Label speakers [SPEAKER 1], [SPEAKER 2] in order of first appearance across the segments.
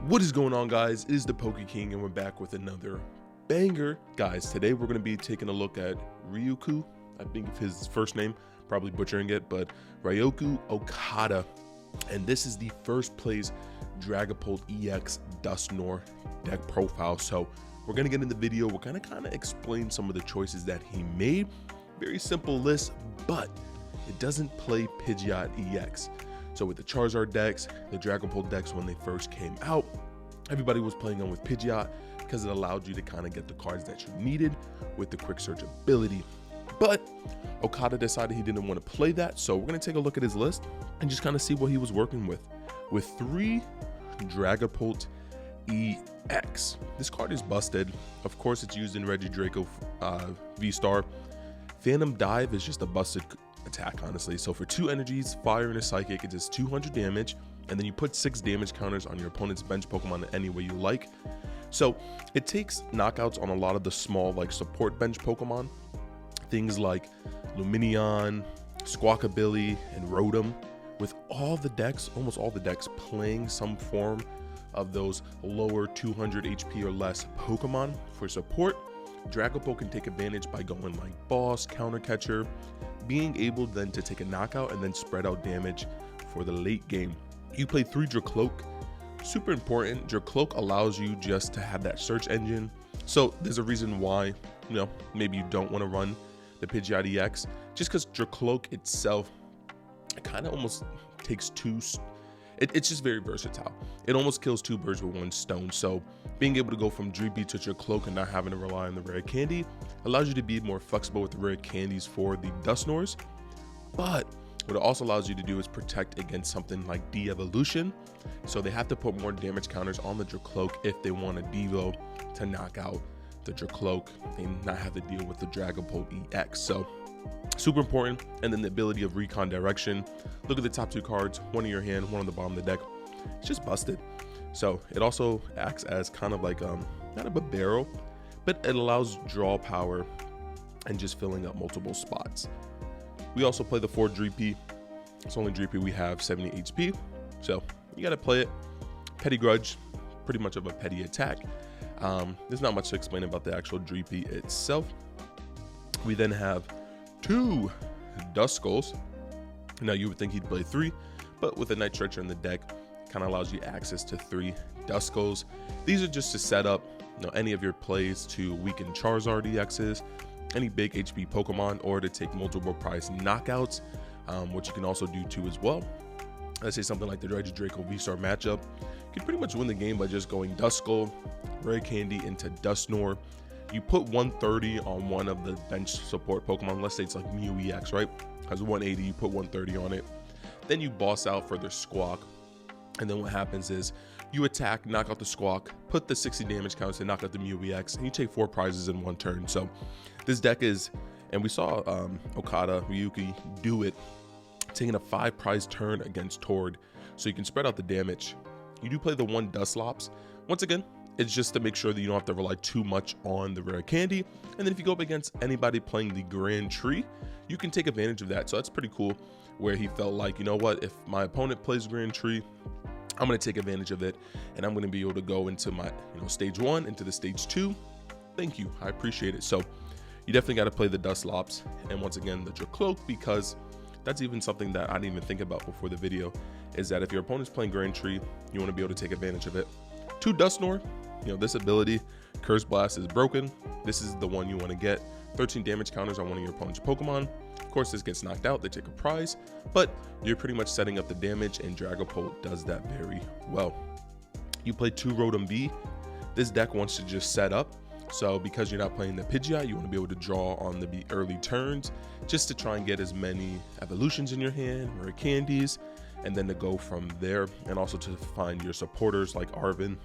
[SPEAKER 1] What is going on, guys? It is the Poke King, and we're back with another banger. Guys, today we're going to be taking a look at Ryuki. I think of his first name, probably butchering it, but Ryuki Okada. And this is the first place Dragapult EX Dusknoir deck profile. So we're going to get in the video. We're going to kind of explain some of the choices that he made. Very simple list, but it doesn't play Pidgeot EX. So with the Charizard decks, the Dragapult decks when they first came out, everybody was playing on with Pidgeot because it allowed you to kind of get the cards that you needed with the quick search ability. But Okada decided he didn't want to play that, so we're going to take a look at his list and just kind of see what he was working with. With 3 Dragapult EX. This card is busted. Of course, it's used in Regidrago V-Star. Phantom Dive is just a busted attack, honestly. So for 2 energies, fire and a psychic, it does 200 damage, and then you put 6 damage counters on your opponent's bench Pokemon any way you like. So it takes knockouts on a lot of the small like support bench Pokemon, things like Lumineon, Squawkabilly, and Rotom. With all the decks, almost all the decks, playing some form of those lower 200 HP or less Pokemon for support, Dragapult can take advantage by going like Boss, Counter Catcher, being able then to take a knockout and then spread out damage for the late game. You play 3 Dracloak. Super important. Dracloak allows you just to have that search engine. So there's a reason why, maybe you don't want to run the Pidgeot EX, just because Dracloak itself kind of almost takes 2. It's just very versatile. It almost kills 2 birds with 1 stone. So being able to go from Dreepy to Dracloak and not having to rely on the rare candy allows you to be more flexible with the rare candies for the Dusknoirs. But what it also allows you to do is protect against something like de-evolution. So they have to put more damage counters on the Dracloak if they want a Devo to knock out the Dracloak and not have to deal with the Dragapult EX. So super important. And then the ability of Recon Direction. Look at the top 2 cards, 1 in your hand, 1 on the bottom of the deck. It's just busted. So it also acts as kind of like not a barrel, but it allows draw power and just filling up multiple spots. We also play the 4 Dreepy. It's only Dreepy we have 70 HP, so you got to play it. Petty Grudge, pretty much of a petty attack. There's not much to explain about the actual Dreepy itself. We then have 2 Duskulls. Now you would think he'd play 3, but with a Night Stretcher in the deck, it kind of allows you access to 3 Duskulls. These are just to set up any of your plays to weaken Charizard EXs, any big HP Pokemon, or to take multiple prize knockouts, which you can also do too as well. Let's say something like the Regidrago V-Star matchup. You can pretty much win the game by just going Duskull, Rare Candy into Dusknoir. You put 130 on one of the bench support Pokemon. Let's say it's like Mew EX, right? Has 180, you put 130 on it. Then you boss out for the Squawk. And then what happens is you attack, knock out the Squawk, put the 60 damage counts to knock out the Mew EX, and you take 4 prizes in 1 turn. So this deck is, and we saw Okada, Ryuki do it, taking a 5 prize turn against Tord. So you can spread out the damage. You do play the 1 Dusclops. Once again, it's just to make sure that you don't have to rely too much on the rare candy. And then if you go up against anybody playing the Grand Tree, you can take advantage of that. So that's pretty cool, where he felt like, if my opponent plays Grand Tree, I'm going to take advantage of it, and I'm going to be able to go into my stage 1 into the stage 2. Thank you, I appreciate it. So you definitely got to play the Dusclops, and once again the Dracloak, because that's even something that I didn't even think about before the video, is that if your opponent's playing Grand Tree, you want to be able to take advantage of it. 2 Dusknoir, this ability, Curse Blast, is broken. This is the one you want to get. 13 damage counters on one of your opponent's Pokemon. Of course, this gets knocked out, they take a prize, but you're pretty much setting up the damage, and Dragapult does that very well. You play 2 Rotom V. This deck wants to just set up, so because you're not playing the Pidgeot, you want to be able to draw on the early turns, just to try and get as many evolutions in your hand, rare candies, and then to go from there, and also to find your supporters like Arven,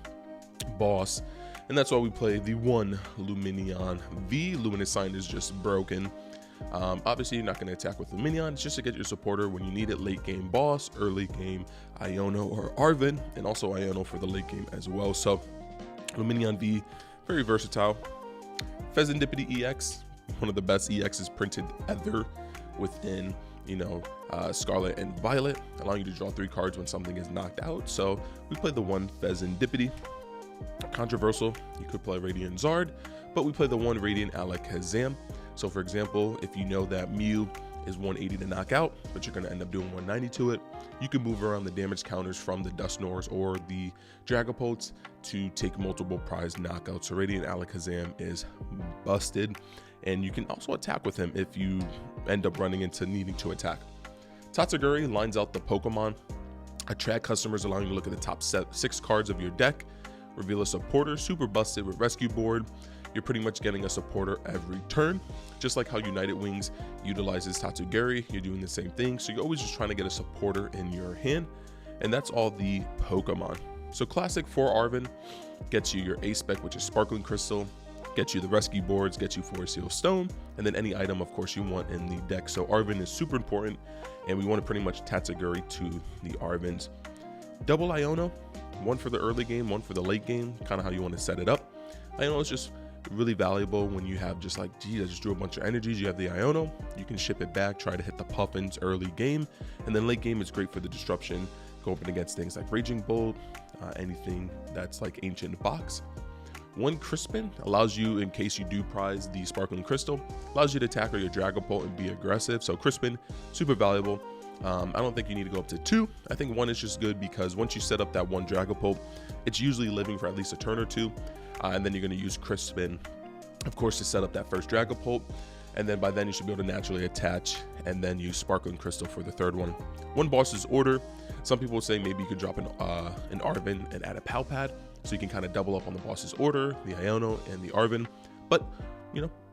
[SPEAKER 1] Boss, and that's why we play the 1 Lumineon V. Luminous Sign is just broken. Obviously, you're not going to attack with Lumineon. It's just to get your supporter when you need it. Late game Boss, early game Iono or Arven, and also Iono for the late game as well. So Lumineon V, very versatile. Pheasantipity EX, one of the best EXs printed ever within Scarlet and Violet, allowing you to draw 3 cards when something is knocked out. So we play the 1 Fezandipity. Controversial, you could play Radiant Zard, but we play the 1 Radiant Alakazam. So for example, if you know that Mew is 180 to knock out, but you're going to end up doing 190 to it, you can move around the damage counters from the Dusknoirs or the Dragapults to take multiple prize knockouts. So Radiant Alakazam is busted, and you can also attack with him if you end up running into needing to attack. Tatsugiri lines out the Pokemon, attract customers, allowing you to look at the top 6 cards of your deck, reveal a supporter, super busted with Rescue Board. You're pretty much getting a supporter every turn. Just like how United Wings utilizes Tatsugiri, you're doing the same thing. So you're always just trying to get a supporter in your hand. And that's all the Pokemon. So classic for Arven gets you your A-Spec, which is Sparkling Crystal, gets you the Rescue Boards, gets you Forest Seal Stone, and then any item, of course, you want in the deck. So Arven is super important, and we want to pretty much Tatsugiri to the Arvens. Double Iono, 1 for the early game, 1 for the late game, kind of how you want to set it up. Iono is just really valuable when you have just like, geez, I just drew a bunch of energies. You have the Iono, you can ship it back, try to hit the Puffins early game, and then late game is great for the disruption, go up against things like Raging Bolt, anything that's like Ancient Box. 1 Crispin allows you, in case you do prize the Sparkling Crystal, allows you to tackle your Dragapult and be aggressive. So Crispin, super valuable. I don't think you need to go up to 2. I think 1 is just good because once you set up that 1 Dragapult, it's usually living for at least a turn or 2. And then you're going to use Crispin, of course, to set up that first Dragapult. And then by then you should be able to naturally attach and then use Sparkling Crystal for the 3rd one. 1 Boss's Order. Some people say maybe you could drop an Arven and add a Palpad, so you can kind of double up on the Boss's Order, the Iono, and the Arven. But,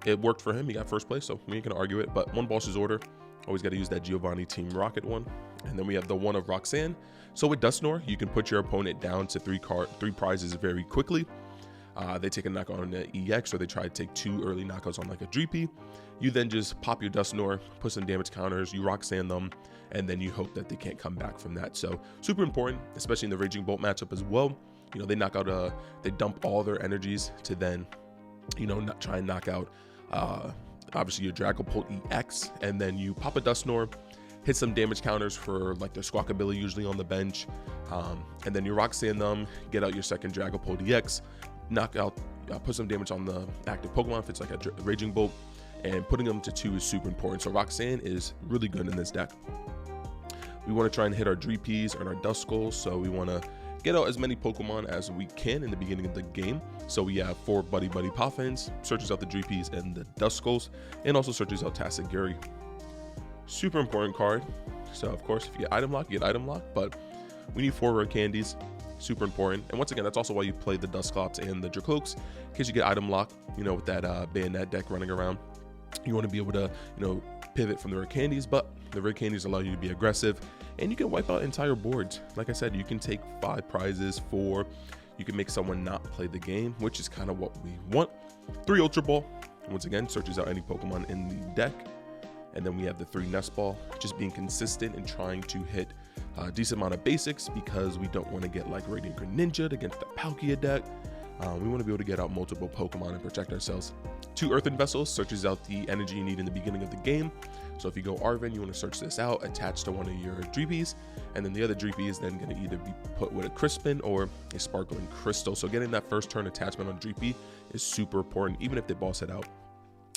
[SPEAKER 1] it worked for him. He got 1st place, so we ain't going to argue it. But 1 Boss's Order. Always got to use that Giovanni Team Rocket one. And then we have the 1 of Roxanne. So with Dusknoir, you can put your opponent down to 3 prizes very quickly. They take a knockout on the EX, or they try to take 2 early knockouts on like a Dreepy. You then just pop your Dusknoir, put some damage counters, you Roxanne them, and then you hope that they can't come back from that. So super important, especially in the Raging Bolt matchup as well. They knock out they dump all their energies to then, not try and knock out obviously your Dragapult EX, and then you pop a Dusknoir, hit some damage counters for like their Squawkabilly usually on the bench, and then you Roxanne them, get out your second Dragapult EX, knock out, put some damage on the active Pokemon if it's like a Raging Bolt, and putting them to 2 is super important. So Roxanne is really good in this deck. We want to try and hit our Dreepies and our Duskulls, so we want to get out as many Pokemon as we can in the beginning of the game. So we have 4 Buddy Puffins, searches out the Dreepies and the Duskulls, and also searches out Tatsugiri. Super important card. So of course, if you get item lock, you get item lock, but we need 4 rare candies. Super important. And once again, that's also why you play the Dusclops and the Dracloaks, in case you get item lock, with that Bayonet deck running around. You want to be able to, pivot from the rare candies, but the rare candies allow you to be aggressive, and you can wipe out entire boards. Like I said, you can take 5 prizes, 4. You can make someone not play the game, which is kind of what we want. 3 Ultra Ball, once again, searches out any Pokemon in the deck. And then we have the 3 Nest Ball, just being consistent and trying to hit a decent amount of basics, because we don't want to get like Radiant Greninja against the Palkia deck. We want to be able to get out multiple Pokemon and protect ourselves. 2 Earthen Vessels searches out the energy you need in the beginning of the game. So if you go Arven, you want to search this out, attach to one of your Dreepies, and then the other Dreepy is then going to either be put with a Crispin or a Sparkling Crystal. So getting that first turn attachment on Dreepy is super important, even if they boss it out,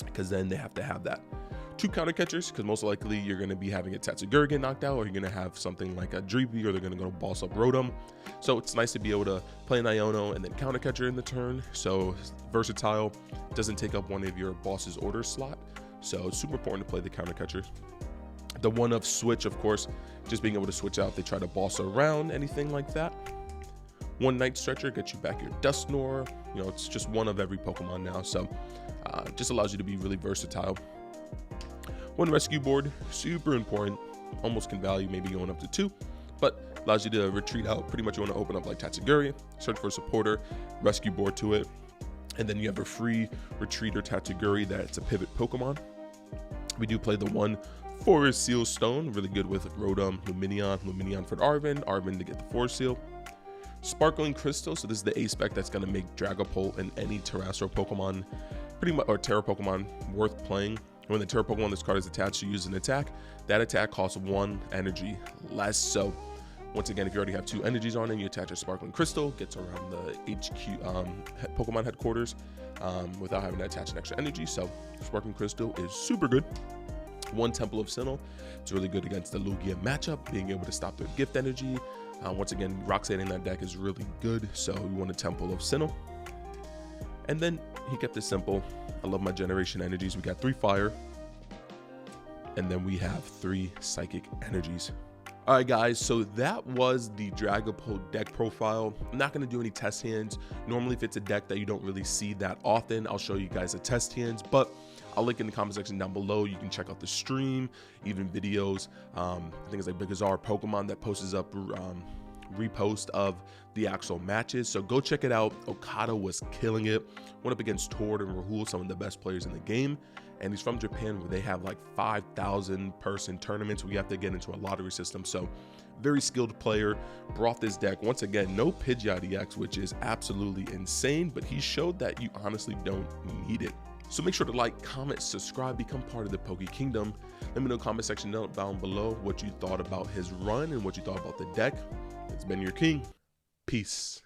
[SPEAKER 1] because then they have to have that. 2 counter catchers, because most likely you're going to be having a Tatsugiri get knocked out, or you're going to have something like a Dreepy, or they're going to go boss up Rotom. So it's nice to be able to play an Iono and then counter catcher in the turn. So versatile, doesn't take up one of your boss's order slot. So it's super important to play the counter catchers. The 1 of Switch, of course, just being able to switch out. They try to boss around anything like that. 1 Night Stretcher gets you back your Dusknoir. It's just 1 of every Pokemon now. So just allows you to be really versatile. 1 Rescue Board, super important. Almost can value maybe going up to 2, but allows you to retreat out. Pretty much you want to open up like Tatsugiri, search for a supporter, Rescue Board to it, and then you have a free retreater Tatsugiri that's a pivot Pokemon. We do play the 1 Forest Seal Stone, really good with Rotom, Lumineon for Arven to get the Forest Seal. Sparkling Crystal, so this is the A-Spec that's going to make Dragapult and any Terrestrial Pokemon, pretty much, or Terra Pokemon, worth playing. When the turret Pokemon this card is attached to use an attack, that attack costs 1 energy less. So once again, if you already have 2 energies on it, you attach a Sparkling Crystal, gets around the HQ Pokemon headquarters without having to attach an extra energy. So Sparkling Crystal is super good. 1 Temple of Sinnoh, it's really good against the Lugia matchup, being able to stop their gift energy. Once again, Roxanne in that deck is really good, so we want a Temple of Sinnoh. And then he kept it simple. I love my generation energies. We got 3 fire, and then we have 3 psychic energies. All right, guys, so that was the Dragapult deck profile. I'm not going to do any test hands. Normally, if it's a deck that you don't really see that often, I'll show you guys a test hands, but I'll link in the comment section down below. You can check out the stream, even videos. I think it's like Bigazar Pokemon that posts up repost of the actual matches, so go check it out. Okada was killing it, went up against Tord and Rahul, some of the best players in the game, and he's from Japan, where they have like 5,000 person tournaments where you have to get into a lottery system. So very skilled player, brought this deck. Once again, no Pidgeot EX, which is absolutely insane, but he showed that you honestly don't need it. So make sure to like, comment, subscribe, become part of the Poke Kingdom. Let me know in the comment section down below what you thought about his run and what you thought about the deck. It's been your king. Peace.